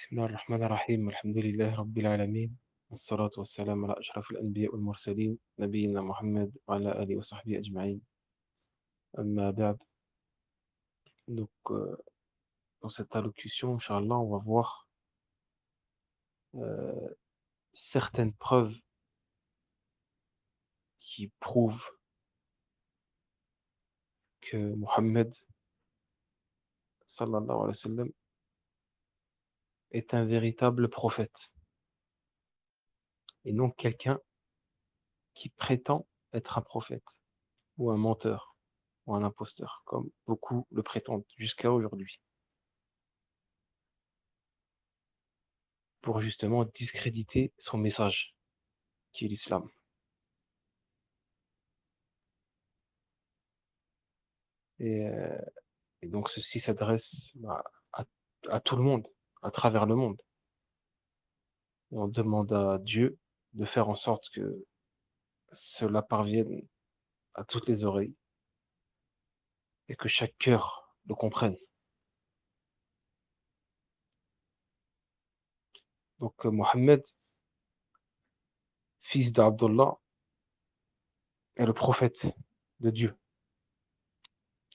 بسم الله الرحمن الرحيم الحمد لله رب العالمين والصلاة والسلام على أشرف الأنبياء والمرسلين نبينا محمد وعلى آله وصحبه أجمعين أما بعد donc dans cette allocution Inch'Allah on va voir euh, certaines preuves qui prouvent que Mohammed sallallahu alayhi wa sallam est un véritable prophète et non quelqu'un qui prétend être un prophète ou un menteur ou un imposteur comme beaucoup le prétendent jusqu'à aujourd'hui pour justement discréditer son message qui est l'islam. Et, euh, et donc ceci s'adresse à tout le monde, à travers le monde. Et on demande à Dieu de faire en sorte que cela parvienne à toutes les oreilles et que chaque cœur le comprenne. Donc Mohammed, fils d'Abdullah, est le prophète de Dieu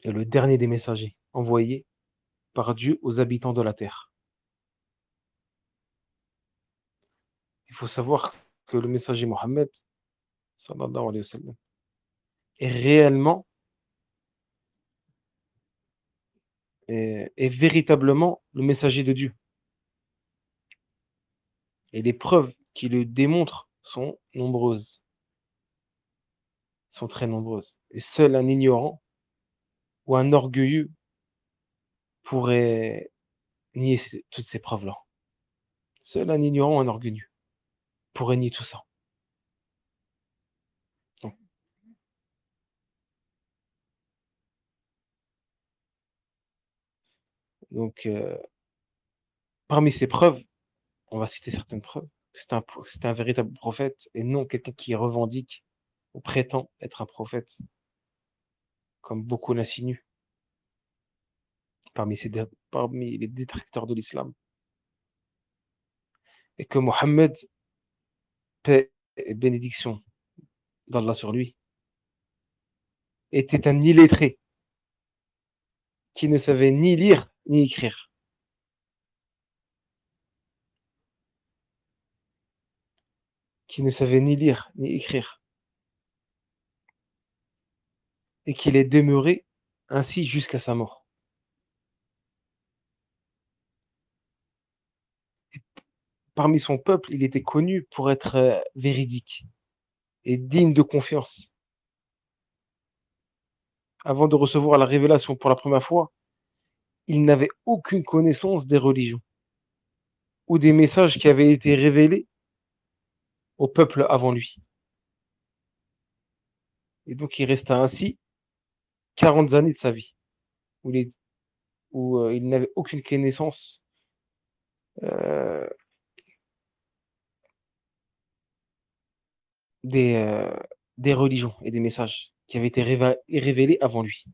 et le dernier des messagers envoyés par Dieu aux habitants de la terre. Il faut savoir que le messager Mohammed, sallallahu alayhi wa sallam, est réellement est véritablement le messager de Dieu. Et les preuves qui le démontrent sont nombreuses, sont très nombreuses. Et seul un ignorant ou un orgueilleux pourrait nier toutes ces preuves-là. Seul un ignorant ou un orgueilleux pourrait nier tout ça. Donc parmi ces preuves, on va citer certaines preuves. C'est un véritable prophète et non quelqu'un qui revendique ou prétend être un prophète, comme beaucoup l'insinuent parmi les détracteurs de l'islam. Et que Mohammed, paix et bénédiction d'Allah sur lui, était un illettré qui ne savait ni lire ni écrire. Qui ne savait ni lire ni écrire. Et qu'il est demeuré ainsi jusqu'à sa mort. Et parmi son peuple, il était connu pour être véridique et digne de confiance. Avant de recevoir la révélation pour la première fois, il n'avait aucune connaissance des religions ou des messages qui avaient été révélés au peuple avant lui. Et donc il resta ainsi 40 années de sa vie, où il n'avait aucune connaissance euh, des, euh, des religions et des messages qui avaient été révélés avant lui.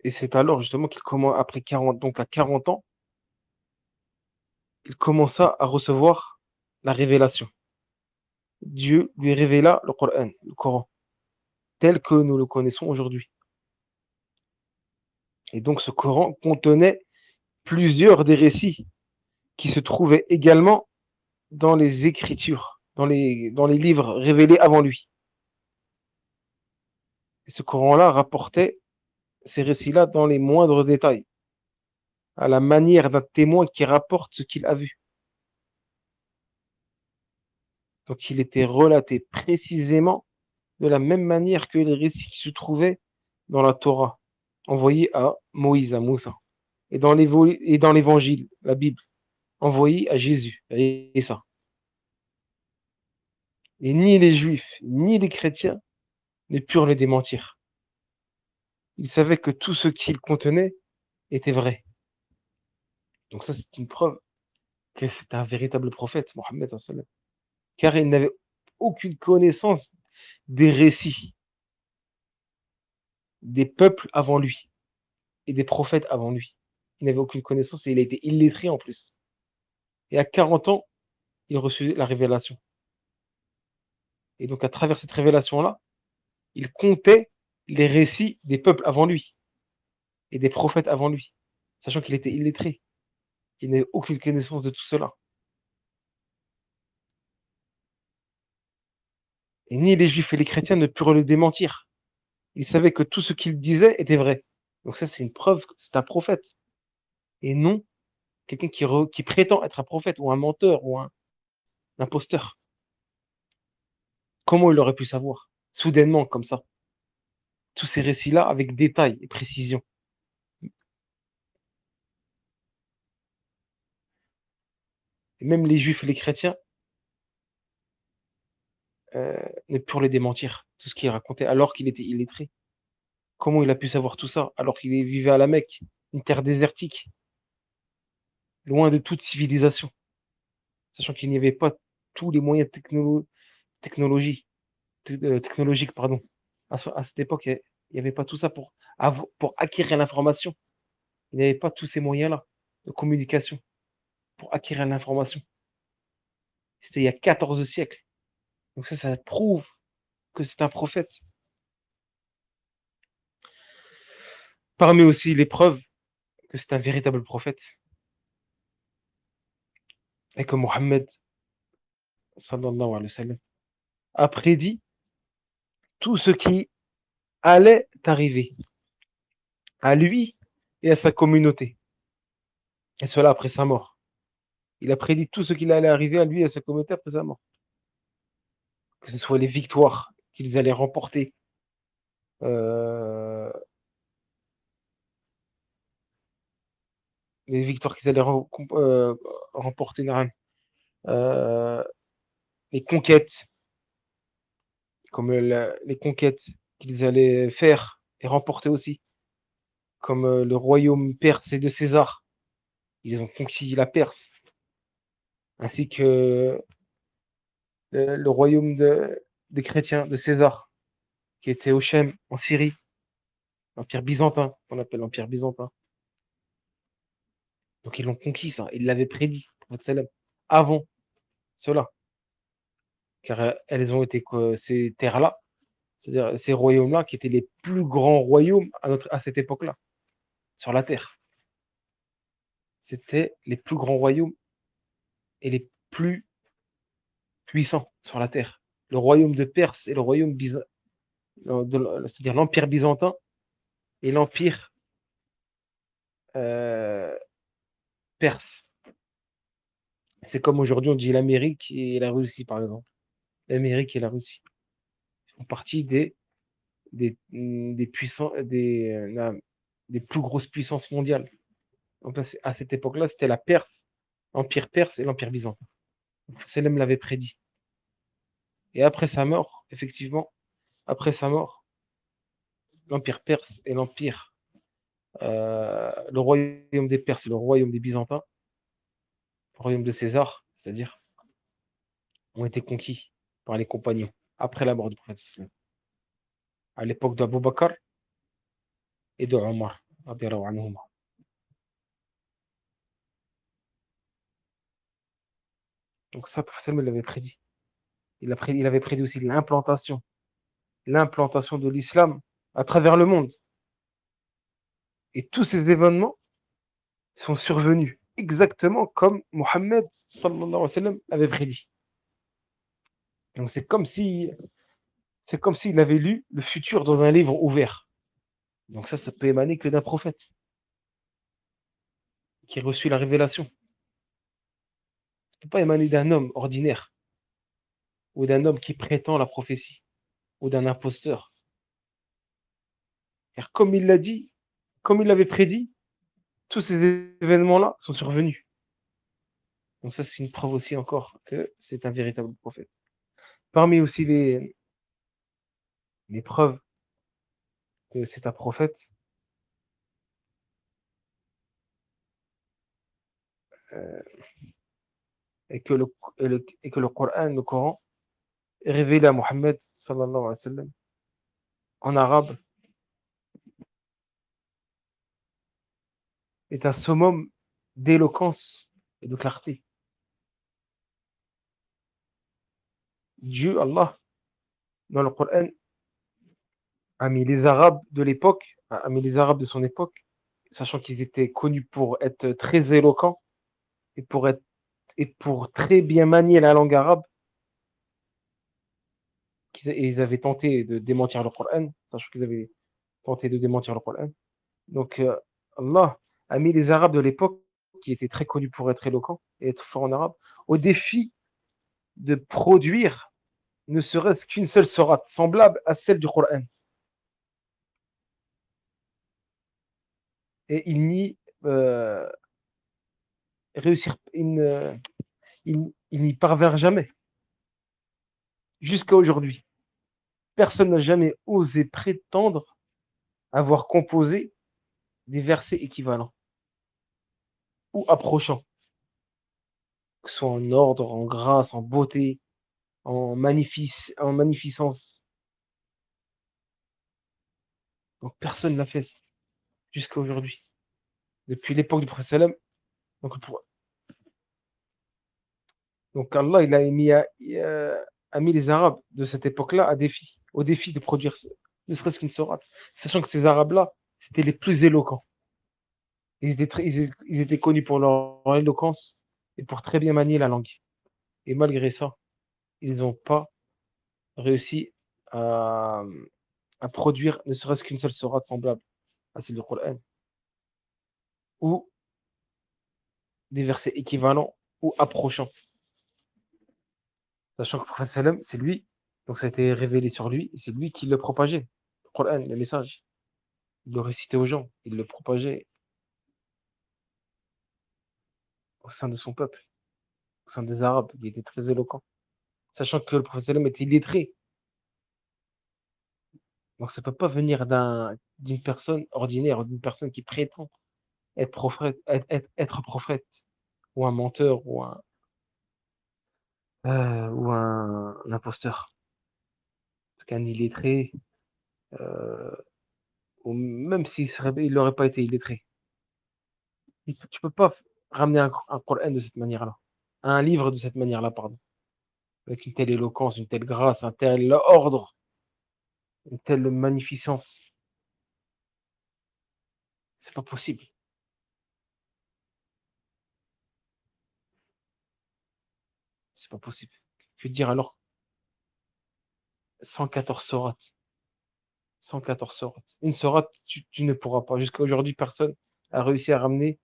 Et c'est alors justement qu'il commence, après 40, donc à 40 ans, il commença à recevoir la révélation. Dieu lui révéla le Coran, tel que nous le connaissons aujourd'hui. Et donc ce Coran contenait plusieurs des récits qui se trouvaient également dans les Écritures, dans les livres révélés avant lui. Et ce Coran-là rapportait ces récits-là dans les moindres détails, à la manière d'un témoin qui rapporte ce qu'il a vu. Donc il était relaté précisément de la même manière que les récits qui se trouvaient dans la Torah, envoyée à Moïse, à Moussa, et dans l'évangile, la Bible, envoyée à Jésus, et ça. Et ni les Juifs, ni les chrétiens ne purent le démentir. Ils savaient que tout ce qu'il contenait était vrai. Donc ça, c'est une preuve que c'est un véritable prophète, Mohammed, car il n'avait aucune connaissance des récits des peuples avant lui, et des prophètes avant lui. Il n'avait aucune connaissance et il a été illettré en plus. Et à 40 ans, il reçut la révélation. Et donc, à travers cette révélation-là, il comptait les récits des peuples avant lui et des prophètes avant lui, sachant qu'il était illettré. Il n'avait aucune connaissance de tout cela. Et ni les juifs et les chrétiens ne purent le démentir. Ils savaient que tout ce qu'il disait était vrai. Donc ça, c'est une preuve que c'est un prophète. Et non quelqu'un qui prétend être un prophète ou un menteur ou un imposteur. Comment il aurait pu savoir soudainement comme ça tous ces récits-là avec détail et précision? Et même les juifs et les chrétiens ne purent les démentir, tout ce qu'il racontait, alors qu'il était illettré. Comment il a pu savoir tout ça alors qu'il vivait à la Mecque, une terre désertique, loin de toute civilisation, sachant qu'il n'y avait pas tous les moyens technologiques, pardon. À cette époque, il n'y avait pas tout ça pour acquérir l'information. Il n'y avait pas tous ces moyens-là de communication pour acquérir l'information. C'était il y a 14 siècles. Donc ça prouve que c'est un prophète. Parmi aussi les preuves que c'est un véritable prophète et que Mohammed sallallahu alayhi wa sallam a prédit tout ce qui allait arriver à lui et à sa communauté. Et cela après sa mort. Il a prédit tout ce qui allait arriver à lui et à sa communauté après sa mort. Que ce soit les victoires qu'ils allaient remporter, euh, les victoires qu'ils allaient remporter, euh, les conquêtes, comme les conquêtes qu'ils allaient faire et remporter aussi, comme le royaume perse et de César. Ils ont conquis la Perse, ainsi que le royaume des chrétiens de César, qui était au Chem, en Syrie, l'Empire byzantin, qu'on appelle l'Empire byzantin. Donc ils l'ont conquis, ça, ils l'avaient prédit, avant cela, car elles ont été ces terres-là, c'est-à-dire ces royaumes-là, qui étaient les plus grands royaumes à cette époque-là, sur la terre. C'était les plus grands royaumes et les plus puissants sur la terre. Le royaume de Perse et le royaume c'est-à-dire l'Empire byzantin et l'Empire euh, perse. C'est comme aujourd'hui on dit l'Amérique et la Russie, par exemple. L'Amérique et la Russie font partie des puissants, des plus grosses puissances mondiales. Donc là, à cette époque-là, c'était la Perse, l'Empire perse et l'Empire byzantin. Salem l'avait prédit. Et après sa mort, effectivement, après sa mort, l'Empire perse et le royaume des Perses et le royaume des Byzantins, le royaume de César, c'est-à-dire, ont été conquis par les compagnons après la mort du prophète, à l'époque d'Abou Bakr et de Omar. Donc ça, Salman l'avait prédit. Il avait prédit aussi l'implantation de l'islam à travers le monde. Et tous ces événements sont survenus exactement comme Mohammed sallallahu alayhi wa sallam avait prédit. Donc c'est comme s'il avait lu le futur dans un livre ouvert. Donc ça peut émaner que d'un prophète qui a reçu la révélation. Ça ne peut pas émaner d'un homme ordinaire ou d'un homme qui prétend la prophétie ou d'un imposteur. Car comme il l'a dit, comme il l'avait prédit, tous ces événements-là sont survenus. Donc ça, c'est une preuve aussi encore que c'est un véritable prophète. Parmi aussi les preuves que c'est un prophète, euh, et que le Coran, le Coran, est révélé à Mohammed sallallahu alayhi wa sallam en arabe est un summum d'éloquence et de clarté. Dieu, Allah, dans le Coran, a mis les Arabes de l'époque, a mis les Arabes de son époque, sachant qu'ils étaient connus pour être très éloquents et pour très bien manier la langue arabe, et ils avaient tenté de démentir le Coran, sachant qu'ils avaient tenté de démentir le Coran. Donc, Allah a mis les Arabes de l'époque, qui étaient très connus pour être éloquents et être forts en arabe, au défi de produire ne serait-ce qu'une seule sourate semblable à celle du Coran. Et ils n'y réussirent, ils n'y parvinrent jamais, jusqu'à aujourd'hui. Personne n'a jamais osé prétendre avoir composé des versets équivalents ou approchants, que ce soit en ordre, en grâce, en beauté, en magnificence. Donc personne n'a fait ça jusqu'à aujourd'hui. Depuis l'époque du prophète sallam. Donc Allah il a mis les Arabes de cette époque-là au défi de produire ne serait-ce qu'une sourate, sachant que ces Arabes-là, c'était les plus éloquents. Ils étaient connus pour leur éloquence et pour très bien manier la langue. Et malgré ça, ils n'ont pas réussi à, à produire ne serait-ce qu'une seule sourate semblable à celle du Coran, ou des versets équivalents ou approchants. Sachant que le prophète sallam, c'est lui, donc ça a été révélé sur lui, et c'est lui qui le propageait, le Coran, le message. Il le récitait aux gens, il le propageait au sein de son peuple, au sein des Arabes, il était très éloquent. Sachant que le prophète sallam était illettré, donc ça ne peut pas venir d'une personne ordinaire, d'une personne qui prétend être prophète, ou un menteur, ou un imposteur. Parce qu'un illettré, euh, ou même il n'aurait pas été illettré, tu ne peux pas ramener un Coran de cette manière-là, un livre de cette manière-là, pardon, avec une telle éloquence, une telle grâce, un tel ordre, une telle magnificence. C'est pas possible. C'est pas possible. Que dire alors? 114 sourates. 114 sourates. Une sourate, tu ne pourras pas. Jusqu'à aujourd'hui, personne a réussi à ramener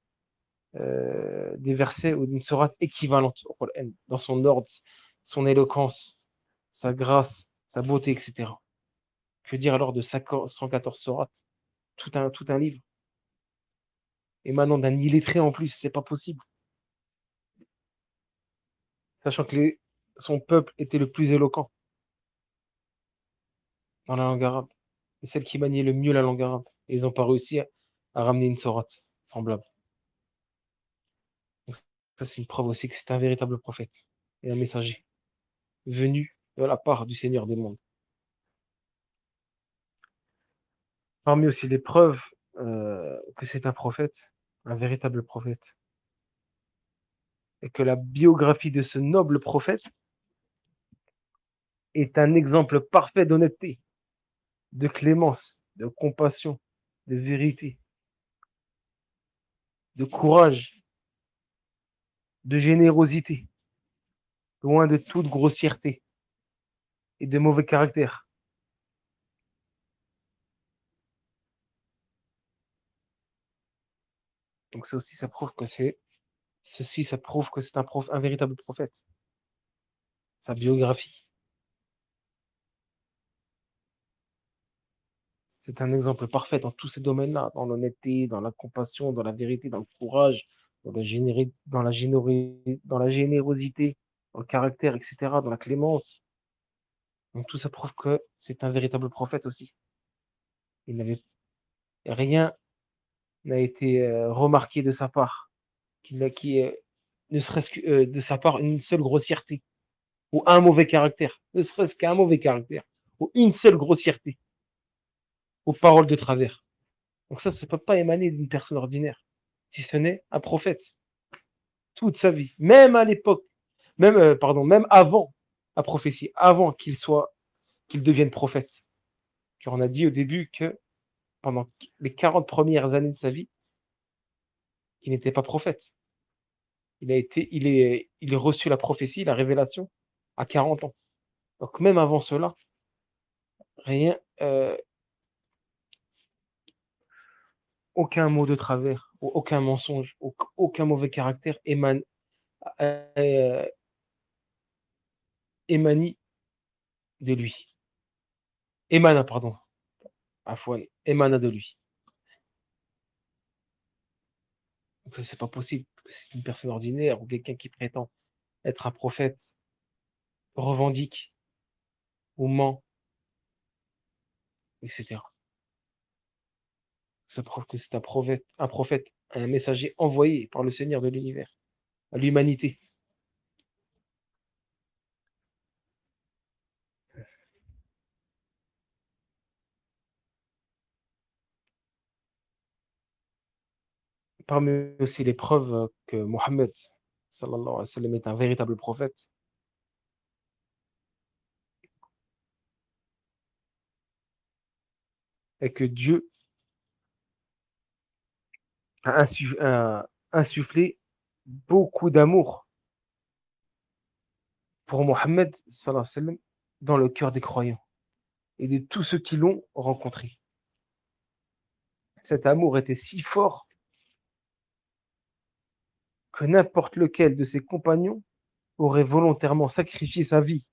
des versets ou une sourate équivalente au Coran, dans son ordre, son éloquence, sa grâce, sa beauté, etc. Que dire alors de 114 sourates? Tout un livre. Et maintenant d'un illettré en plus, c'est pas possible. Sachant que son peuple était le plus éloquent dans la langue arabe. Et celle qui maniait le mieux la langue arabe. Et ils n'ont pas réussi à ramener une sourate semblable. Donc, ça, c'est une preuve aussi que c'est un véritable prophète et un messager venu de la part du Seigneur des mondes. Parmi aussi les preuves que c'est un prophète, un véritable prophète, et que la biographie de ce noble prophète est un exemple parfait d'honnêteté, de clémence, de compassion, de vérité, de courage, de générosité, loin de toute grossièreté et de mauvais caractère. Donc ça aussi, ça prouve que c'est un véritable prophète. Sa biographie. C'est un exemple parfait dans tous ces domaines-là, dans l'honnêteté, dans la compassion, dans la vérité, dans le courage, dans la générosité, dans le caractère, etc., dans la clémence. Donc tout ça prouve que c'est un véritable prophète aussi. Il n'avait rien n'a été remarqué de sa part, ne serait-ce que de sa part une seule grossièreté ou un mauvais caractère, ne serait-ce qu'un mauvais caractère ou une seule grossièreté aux paroles de travers. Donc ça ne peut pas émaner d'une personne ordinaire. si ce n'est un prophète, toute sa vie, même à l'époque, même avant la prophétie, avant qu'il devienne prophète. Car on a dit au début que pendant les 40 premières années de sa vie, il n'était pas prophète. Il a reçu la prophétie, la révélation à 40 ans. Donc même avant cela, rien, aucun mot de travers, aucun mensonge, aucun mauvais caractère euh, émanie de lui. Émana, pardon. Afouane, émana de lui. Donc ça, c'est pas possible. C'est une personne ordinaire ou quelqu'un qui prétend être un prophète, revendique ou ment, etc. Ça prouve que c'est un prophète, un messager envoyé par le Seigneur de l'univers à l'humanité. Parmi aussi les preuves que Mohammed sallallahu alayhi wa sallam est un véritable prophète, et que Dieu a insufflé beaucoup d'amour pour Mohammed sallallahu alayhi wa sallam dans le cœur des croyants et de tous ceux qui l'ont rencontré. Cet amour était si fort que n'importe lequel de ses compagnons aurait volontairement sacrifié sa vie,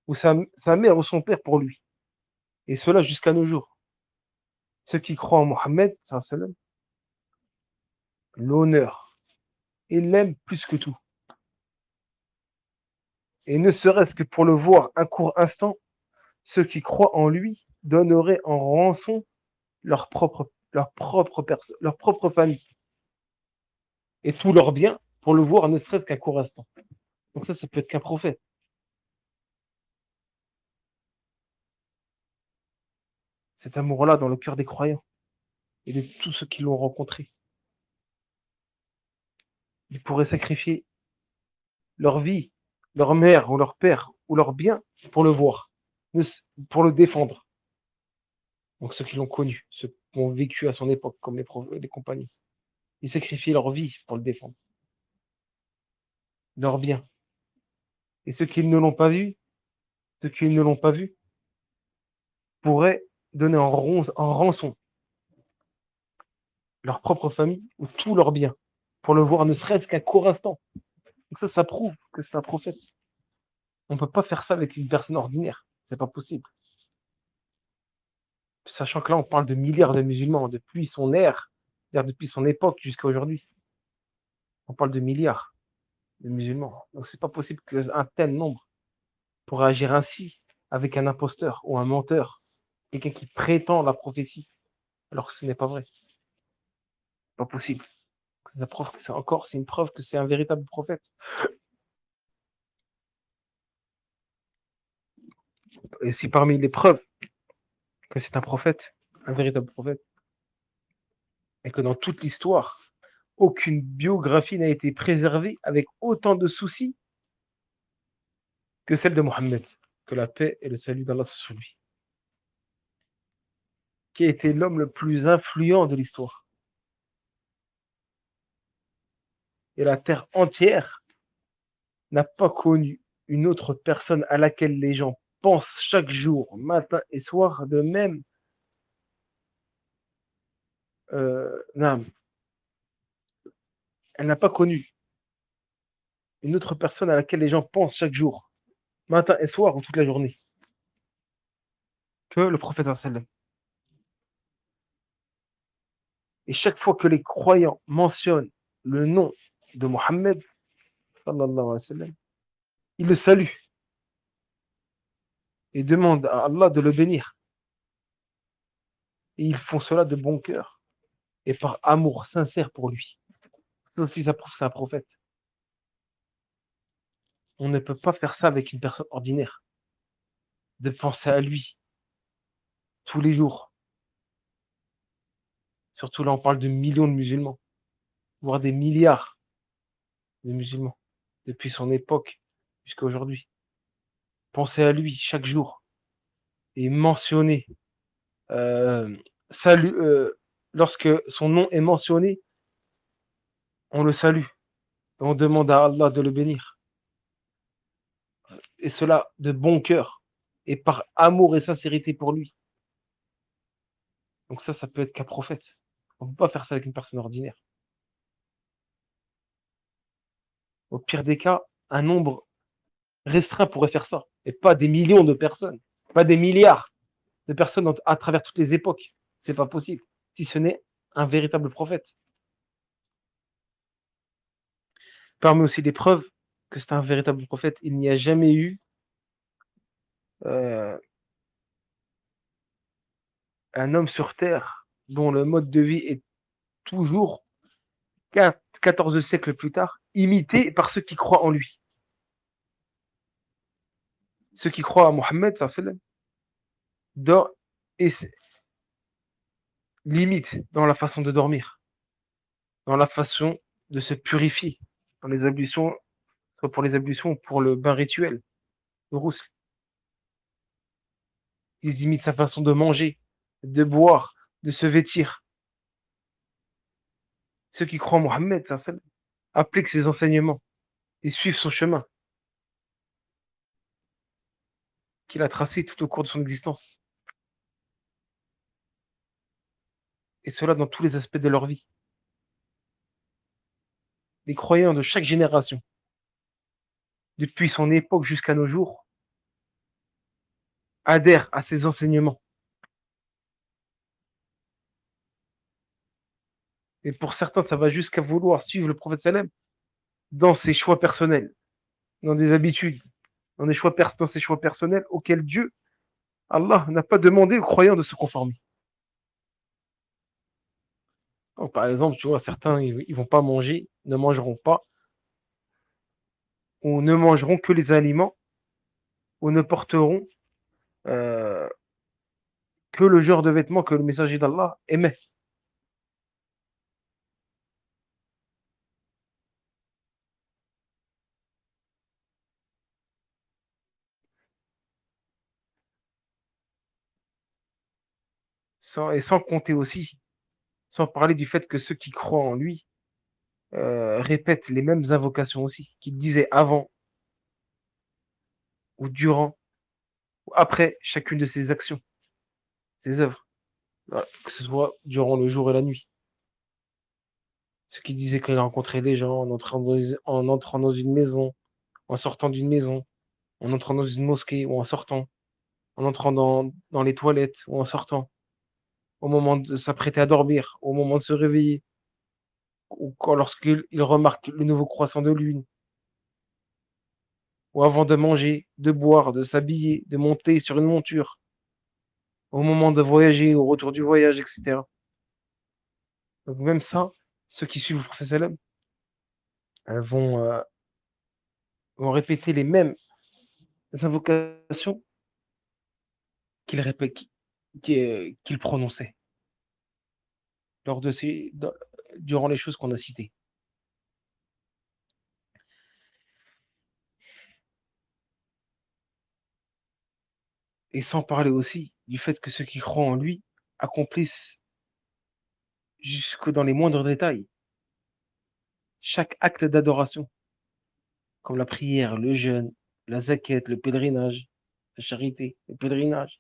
ou sa mère ou son père pour lui. Et cela jusqu'à nos jours. Ceux qui croient en Mohammed sallallahu alayhi wa sallam, l'honneur, ils l'aiment plus que tout. Et ne serait-ce que pour le voir un court instant, ceux qui croient en lui donneraient en rançon leur propre famille et tous leurs biens pour le voir ne serait-ce qu'un court instant. Donc ça peut être qu'un prophète. Cet amour-là dans le cœur des croyants et de tous ceux qui l'ont rencontré. Ils pourraient sacrifier leur vie, leur mère ou leur père ou leur bien pour le voir, pour le défendre. Donc ceux qui l'ont connu, ceux qui ont vécu à son époque, comme les compagnons, ils sacrifient leur vie pour le défendre, leur bien. Et ceux qui ne l'ont pas vu, pourraient donner en rançon leur propre famille ou tous leurs biens pour le voir ne serait-ce qu'un court instant. Donc ça prouve que c'est un prophète. On ne peut pas faire ça avec une personne ordinaire. C'est pas possible. Sachant que là, on parle de milliards de musulmans depuis son ère, c'est-à-dire depuis son époque jusqu'à aujourd'hui. On parle de milliards de musulmans. Donc c'est pas possible qu'un tel nombre pourrait agir ainsi avec un imposteur ou un menteur, quelqu'un qui prétend la prophétie, alors que ce n'est pas vrai. Pas possible. C'est une preuve que c'est un véritable prophète. Et si parmi les preuves que c'est un prophète, un véritable prophète, et que dans toute l'histoire, aucune biographie n'a été préservée avec autant de soucis que celle de Mohammed, que la paix et le salut d'Allah soient sur lui, qui a été l'homme le plus influent de l'histoire. Et la terre entière n'a pas connu une autre personne à laquelle les gens pensent chaque jour, matin et soir, de même. Non, elle n'a pas connu une autre personne à laquelle les gens pensent chaque jour, matin et soir ou toute la journée, que le prophète sallam. Et chaque fois que les croyants mentionnent le nom de Mohammed, sallallahu alayhi wa sallam, ils le saluent et demandent à Allah de le bénir. Et ils font cela de bon cœur et par amour sincère pour lui. Ça aussi, ça prouve que c'est un prophète. On ne peut pas faire ça avec une personne ordinaire. De penser à lui tous les jours, Surtout là, on parle de millions de musulmans, voire des milliards de musulmans, depuis son époque jusqu'à aujourd'hui. Pensez à lui chaque jour et mentionnez, salut, lorsque son nom est mentionné, on le salue et on demande à Allah de le bénir. Et cela de bon cœur et par amour et sincérité pour lui. Donc ça peut être qu'un prophète. On ne peut pas faire ça avec une personne ordinaire. Au pire des cas, un nombre restreint pourrait faire ça, et pas des millions de personnes, pas des milliards de personnes à travers toutes les époques. C'est pas possible, si ce n'est un véritable prophète. Parmi aussi des preuves que c'est un véritable prophète, il n'y a jamais eu un homme sur terre dont le mode de vie est toujours 14 siècles plus tard imité par ceux qui croient en lui. Ceux qui croient à Mohammed et limite dans la façon de dormir, dans la façon de se purifier, dans les ablutions, soit pour les ablutions ou pour le bain rituel, le roussel. Ils imitent sa façon de manger, de boire, de se vêtir. Ceux qui croient en Mohammed appliquent ses enseignements et suivent son chemin qu'il a tracé tout au cours de son existence. Et cela dans tous les aspects de leur vie. Les croyants de chaque génération, depuis son époque jusqu'à nos jours, adhèrent à ses enseignements. Et pour certains, ça va jusqu'à vouloir suivre le prophète sallam dans ses choix personnels, dans des habitudes, dans ses choix personnels auxquels Dieu, Allah, n'a pas demandé aux croyants de se conformer. Donc, par exemple, tu vois, certains, ils vont pas manger, ne mangeront pas, ou ne mangeront que les aliments, ou ne porteront euh, que le genre de vêtements que le messager d'Allah aimait. Sans compter aussi, sans parler du fait que ceux qui croient en lui répètent les mêmes invocations aussi, qu'ils disaient avant, ou durant, ou après chacune de ses actions, ses œuvres, voilà, que ce soit durant le jour et la nuit. Ceux qui disaient qu'ils rencontraient des gens en entrant dans une maison, en sortant d'une maison, en entrant dans une mosquée ou en sortant, en entrant dans les toilettes ou en sortant, au moment de s'apprêter à dormir, au moment de se réveiller, ou lorsqu'il remarque le nouveau croissant de lune, ou avant de manger, de boire, de s'habiller, de monter sur une monture, au moment de voyager, au retour du voyage, etc. Donc même ça, ceux qui suivent le prophète sallam vont répéter les mêmes invocations qu'il répète, qu'il prononçait lors de durant les choses qu'on a citées. Et sans parler aussi du fait que ceux qui croient en lui accomplissent jusque dans les moindres détails chaque acte d'adoration, comme la prière, le jeûne, la zakat, le pèlerinage, la charité, le pèlerinage.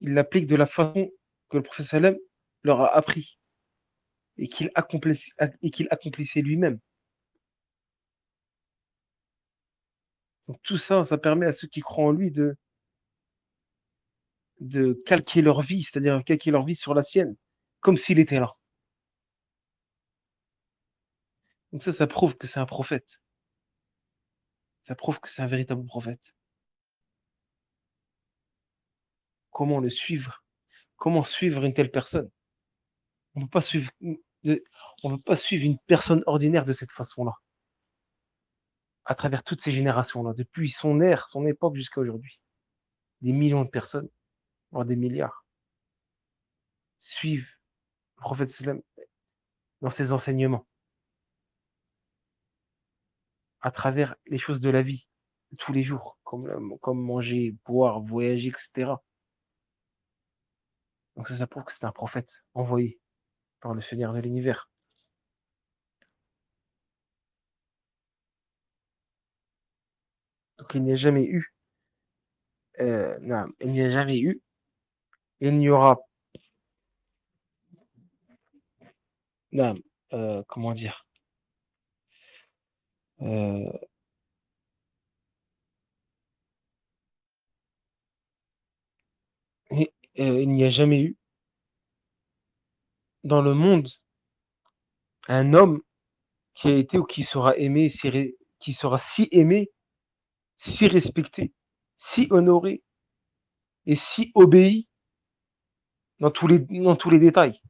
Ils l'appliquent de la façon que le prophète sallam leur a appris et qu'il accomplissait lui-même. Donc tout ça, ça permet à ceux qui croient en lui de calquer leur vie, c'est-à-dire calquer leur vie sur la sienne, comme s'il était là. Donc ça prouve que c'est un prophète. Ça prouve que c'est un véritable prophète. Comment le suivre? Comment suivre une telle personne? On ne peut pas suivre, on peut pas suivre une personne ordinaire de cette façon-là, à travers toutes ces générations-là, depuis son ère, son époque jusqu'à aujourd'hui. Des millions de personnes, voire des milliards, suivent le prophète sallam, dans ses enseignements, à travers les choses de la vie, de tous les jours, comme manger, boire, voyager, etc. Donc ça prouve que c'est un prophète envoyé par le Seigneur de l'univers. Donc il n'y a jamais eu, non, il n'y a jamais eu, et il n'y aura, non, comment dire, euh, il n'y a jamais eu dans le monde un homme qui a été ou qui sera aimé, qui sera si aimé, si respecté, si honoré et si obéi dans tous les détails,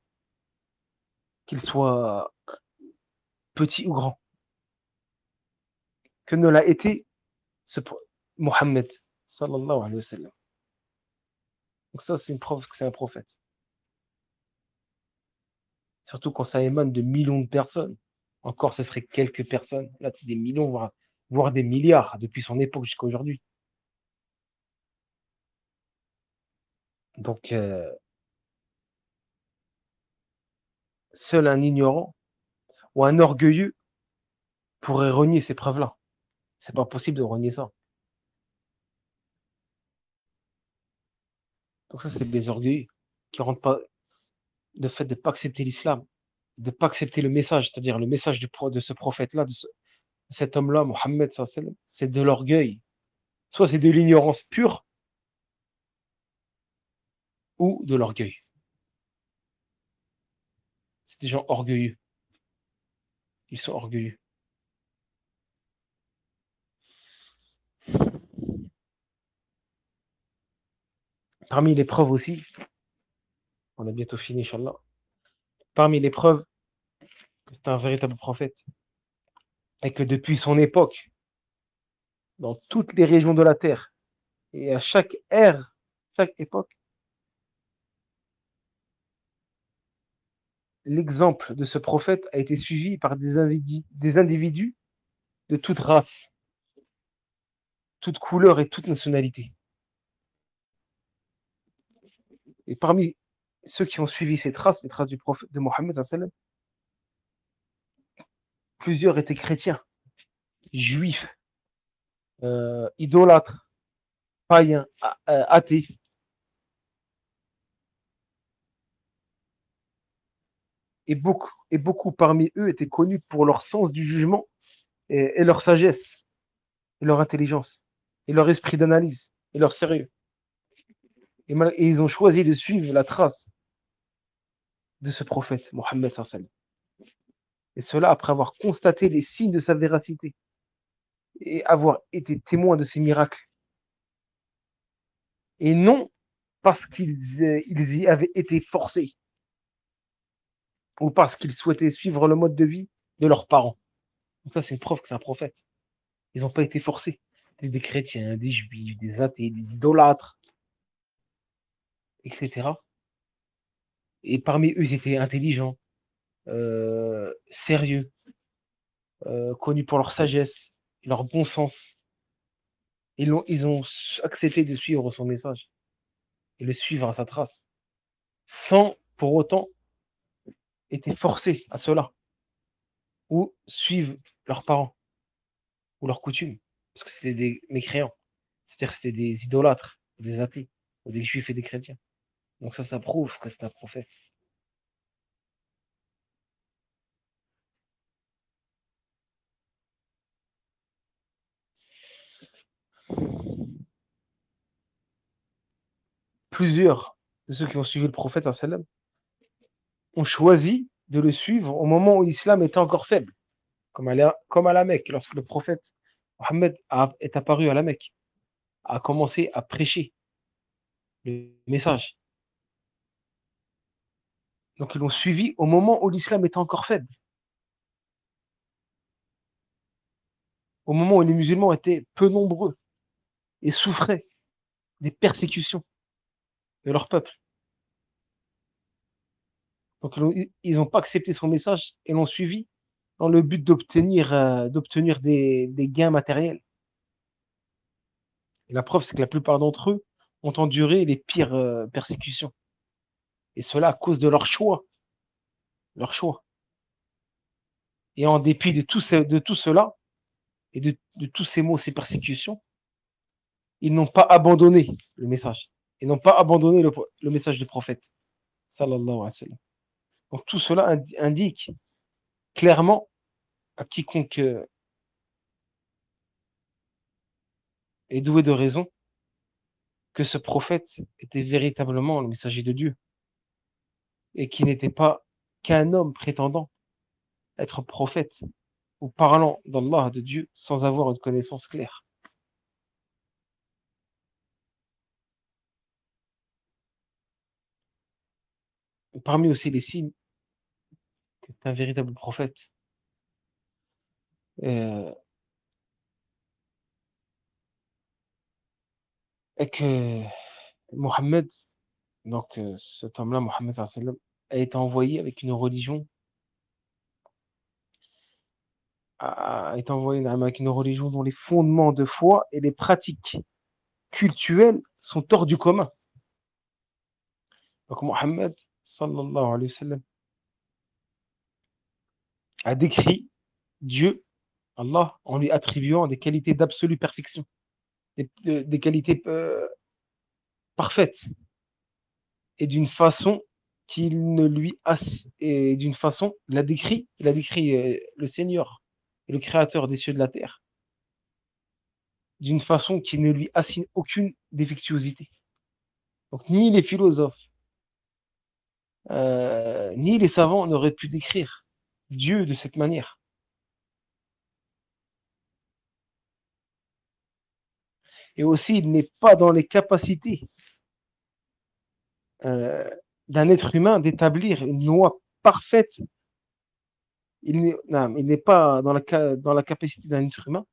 qu'il soit petit ou grand, que ne l'a été ce Mohammed sallallahu alayhi wa sallam. Donc ça, c'est une preuve que c'est un prophète. Surtout quand ça émane de millions de personnes. Encore, ce serait quelques personnes. Là, c'est des millions, voire des milliards, depuis son époque jusqu'à aujourd'hui. Donc, seul un ignorant ou un orgueilleux pourrait renier ces preuves-là. C'est pas possible de renier ça. Donc ça, c'est des orgueilleux qui rentrent pas, le fait de ne pas accepter l'islam, de ne pas accepter le message, c'est-à-dire le message de ce prophète-là, de cet homme-là, Mohammed, c'est de l'orgueil. Soit c'est de l'ignorance pure ou de l'orgueil. C'est des gens orgueilleux. Ils sont orgueilleux. Parmi les preuves aussi, on a bientôt fini, Inch'Allah. Parmi les preuves que c'est un véritable prophète, et que depuis son époque, dans toutes les régions de la terre, et à chaque ère, chaque époque, l'exemple de ce prophète a été suivi par des individus de toute race, toute couleur et toute nationalité. Et parmi ceux qui ont suivi ces traces, les traces du prophète de Mohammed, plusieurs étaient chrétiens, juifs, idolâtres, païens, athées. Et beaucoup parmi eux étaient connus pour leur sens du jugement et leur sagesse, et leur intelligence, et leur esprit d'analyse, et leur sérieux. Et ils ont choisi de suivre la trace de ce prophète, Mohammed sallallahu. Et cela après avoir constaté les signes de sa véracité et avoir été témoins de ses miracles. Et non parce qu'ils y avaient été forcés ou parce qu'ils souhaitaient suivre le mode de vie de leurs parents. Donc ça, c'est une preuve que c'est un prophète. Ils n'ont pas été forcés. Des chrétiens, des juifs, des athées, des idolâtres, etc. Et parmi eux, ils étaient intelligents, sérieux, connus pour leur sagesse, leur bon sens. Ils ont accepté de suivre son message et le suivre à sa trace, sans pour autant être forcés à cela, ou suivre leurs parents, ou leurs coutumes, parce que c'était des mécréants, c'est-à-dire que c'était des idolâtres, des athées, ou des juifs et des chrétiens. Donc ça prouve que c'est un prophète. Plusieurs de ceux qui ont suivi le prophète sallam ont choisi de le suivre au moment où l'islam était encore faible, comme à la Mecque, lorsque le prophète Mohammed est apparu à la Mecque, a commencé à prêcher le message. Donc ils l'ont suivi au moment où l'islam était encore faible, au moment où les musulmans étaient peu nombreux et souffraient des persécutions de leur peuple. Donc ils n'ont pas accepté son message et l'ont suivi dans le but d'obtenir des gains matériels. Et la preuve, c'est que la plupart d'entre eux ont enduré les pires persécutions. Et cela à cause de leur choix. Leur choix. Et en dépit de tout cela, et de tous ces maux, ces persécutions, ils n'ont pas abandonné le message. Ils n'ont pas abandonné le message du prophète. Sallallahu alayhi wa sallam. Donc tout cela indique clairement à quiconque est doué de raison que ce prophète était véritablement le messager de Dieu et qui n'était pas qu'un homme prétendant être prophète ou parlant d'Allah, de Dieu, sans avoir une connaissance claire. Et parmi aussi les signes que c'est un véritable prophète, est que Mohammed, donc cet homme-là, Mohammed sallallahu alayhi wa sallam, a été envoyé avec une religion, a été envoyé avec une religion dont les fondements de foi et les pratiques cultuelles sont hors du commun. Donc Mohammed sallallahu alayhi wa sallam a décrit Dieu, Allah, en lui attribuant des qualités d'absolue perfection, des qualités parfaites, et d'une façon qu'il ne lui et d'une façon, il a décrit le Seigneur et le Créateur des cieux et de la terre, d'une façon qui ne lui assigne aucune défectuosité. Donc ni les philosophes, ni les savants n'auraient pu décrire Dieu de cette manière. Et aussi, il n'est pas dans les capacités d'un être humain d'établir une loi parfaite. Il n'est pas dans la capacité d'un être humain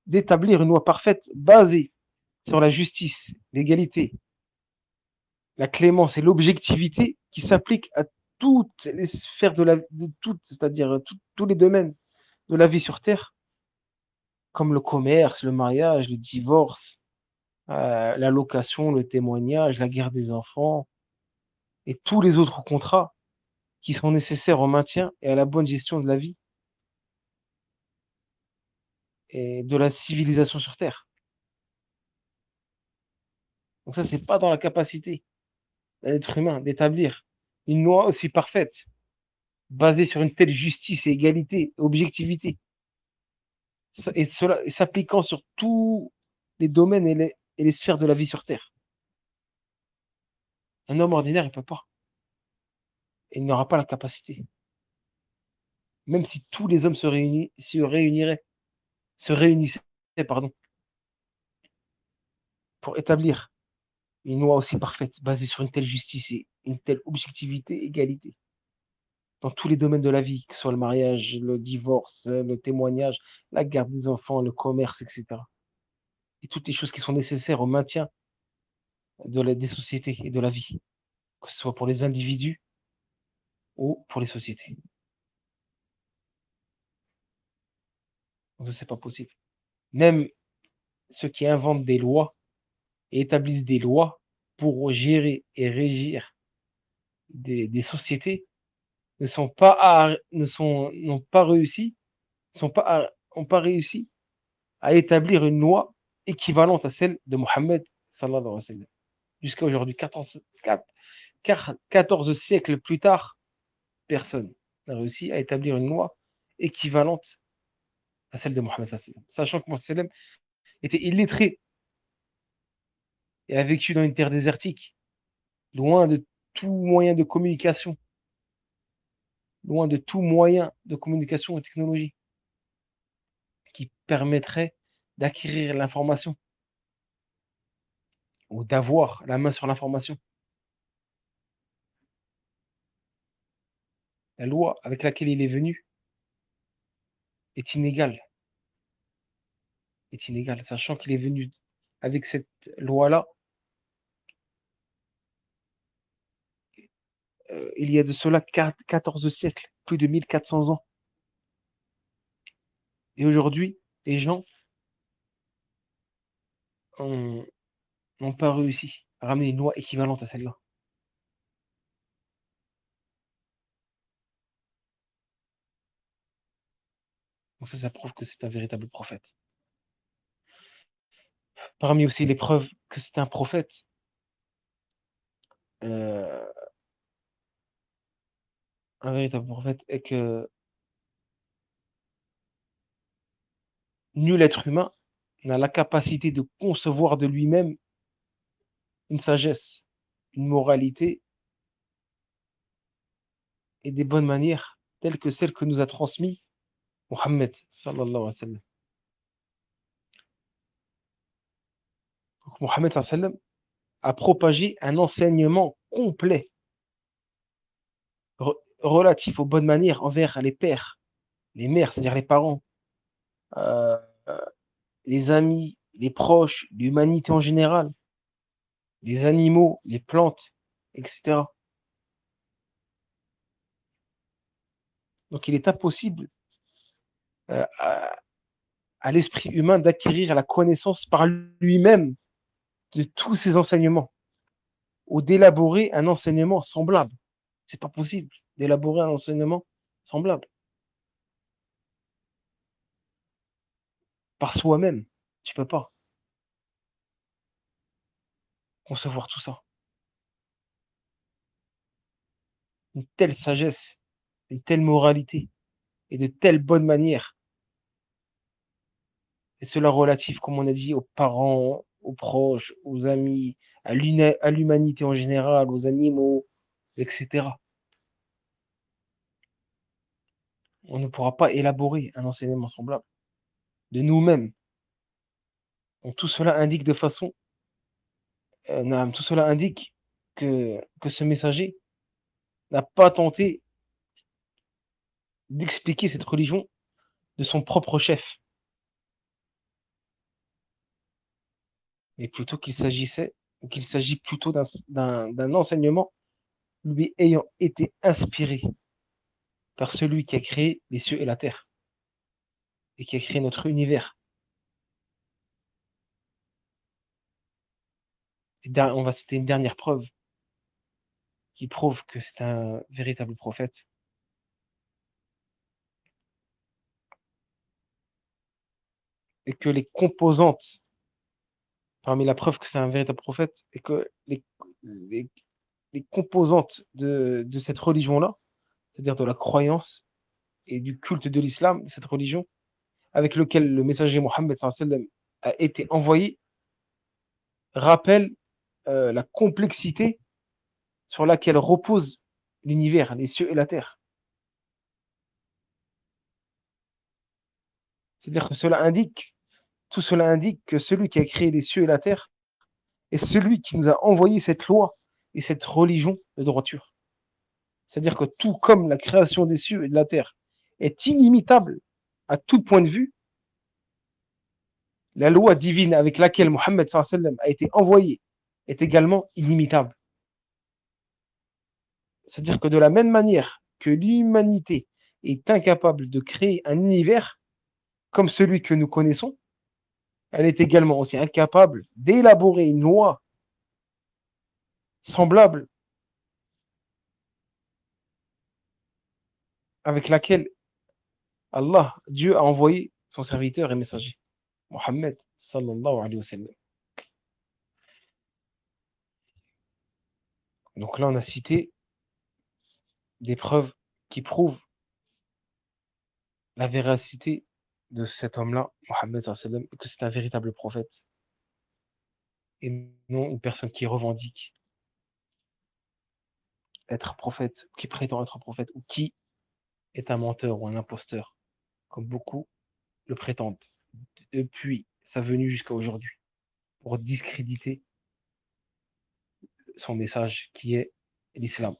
d'établir une loi parfaite basée sur la justice, l'égalité, la clémence et l'objectivité qui s'appliquent à toutes les sphères c'est-à-dire tous les domaines de la vie sur Terre, comme le commerce, le mariage, le divorce, la location, le témoignage, la guerre des enfants et tous les autres contrats qui sont nécessaires au maintien et à la bonne gestion de la vie et de la civilisation sur Terre. Donc ça, c'est pas dans la capacité d'un être humain d'établir une loi aussi parfaite, basée sur une telle justice et égalité et objectivité, et cela s'appliquant sur tous les domaines et les sphères de la vie sur Terre. Un homme ordinaire, il ne peut pas. Il n'aura pas la capacité. Même si tous les hommes se réunissaient, pardon, pour établir une loi aussi parfaite, basée sur une telle justice et une telle objectivité et égalité, dans tous les domaines de la vie, que ce soit le mariage, le divorce, le témoignage, la garde des enfants, le commerce, etc. Et toutes les choses qui sont nécessaires au maintien des sociétés et de la vie, que ce soit pour les individus ou pour les sociétés. Donc ça, c'est pas possible. Même ceux qui inventent des lois et établissent des lois pour gérer et régir des sociétés n'ont pas réussi, n'ont pas réussi à établir une loi équivalente à celle de Mohammed sallallahu alayhi wa sallam. Jusqu'à aujourd'hui, 14 siècles plus tard, personne n'a réussi à établir une loi équivalente à celle de Mohammed sallallahu alayhi wa sallam. Sachant que Mohammed sallallahu alayhi wa sallam était illettré et a vécu dans une terre désertique, loin de tout moyen de communication, et technologie qui permettrait d'acquérir l'information ou d'avoir la main sur l'information. La loi avec laquelle il est venu est inégale, sachant qu'il est venu avec cette loi-là il y a de cela 14 siècles, plus de 1400 ans. Et aujourd'hui, les gens ont n'ont pas réussi à ramener une loi équivalente à celle-là. Donc ça prouve que c'est un véritable prophète. Parmi aussi les preuves que c'est un prophète, heu, un véritable prophète est que nul être humain n'a la capacité de concevoir de lui-même une sagesse, une moralité et des bonnes manières telles que celles que nous a transmis Mohammed sallallahu alayhi wa sallam. Donc Mohammed sallallahu alayhi wa sallam a propagé un enseignement complet relatif aux bonnes manières envers les pères, les mères, c'est-à-dire les parents, heu, les amis, les proches, l'humanité en général, les animaux, les plantes, et cetera. Donc il est impossible, à l'esprit humain d'acquérir la connaissance par lui-même de tous ces enseignements ou d'élaborer un enseignement semblable. C'est pas possible d'élaborer un enseignement semblable par soi-même. Tu peux pas concevoir tout ça. Une telle sagesse, une telle moralité et de telles bonnes manières. Et cela relatif, comme on a dit, aux parents, aux proches, aux amis, à l'humanité en général, aux animaux, etc. On ne pourra pas élaborer un enseignement semblable de nous-mêmes. Donc tout cela indique de façon, naam, tout cela indique que ce messager n'a pas tenté d'expliquer cette religion de son propre chef, mais plutôt qu'il s'agit plutôt d'un enseignement lui ayant été inspiré par celui qui a créé les cieux et la terre et qui a créé notre univers. On va citer une dernière preuve qui prouve que c'est un véritable prophète. Et que les composantes, parmi la preuve que c'est un véritable prophète, et que les, les composantes de cette religion-là, c'est-à-dire de la croyance et du culte de l'islam, de cette religion, avec lequel le messager Mohammed a été envoyé, rappellent la complexité sur laquelle repose l'univers, les cieux et la terre. C'est-à-dire que tout cela indique que celui qui a créé les cieux et la terre est celui qui nous a envoyé cette loi et cette religion de droiture. C'est-à-dire que tout comme la création des cieux et de la terre est inimitable à tout point de vue, la loi divine avec laquelle Mohammed a été envoyé est également inimitable. C'est-à-dire que de la même manière que l'humanité est incapable de créer un univers comme celui que nous connaissons, elle est également aussi incapable d'élaborer une loi semblable avec laquelle Allah, Dieu a envoyé son serviteur et messager, Mohammed sallallahu alayhi wa sallam. Donc là, on a cité des preuves qui prouvent la véracité de cet homme-là, Mohammed sallallahu alayhi wa sallam, que c'est un véritable prophète et non une personne qui revendique être prophète, qui prétend être prophète ou qui est un menteur ou un imposteur, comme beaucoup le prétendent depuis sa venue jusqu'à aujourd'hui, pour discréditer son message qui est l'islam.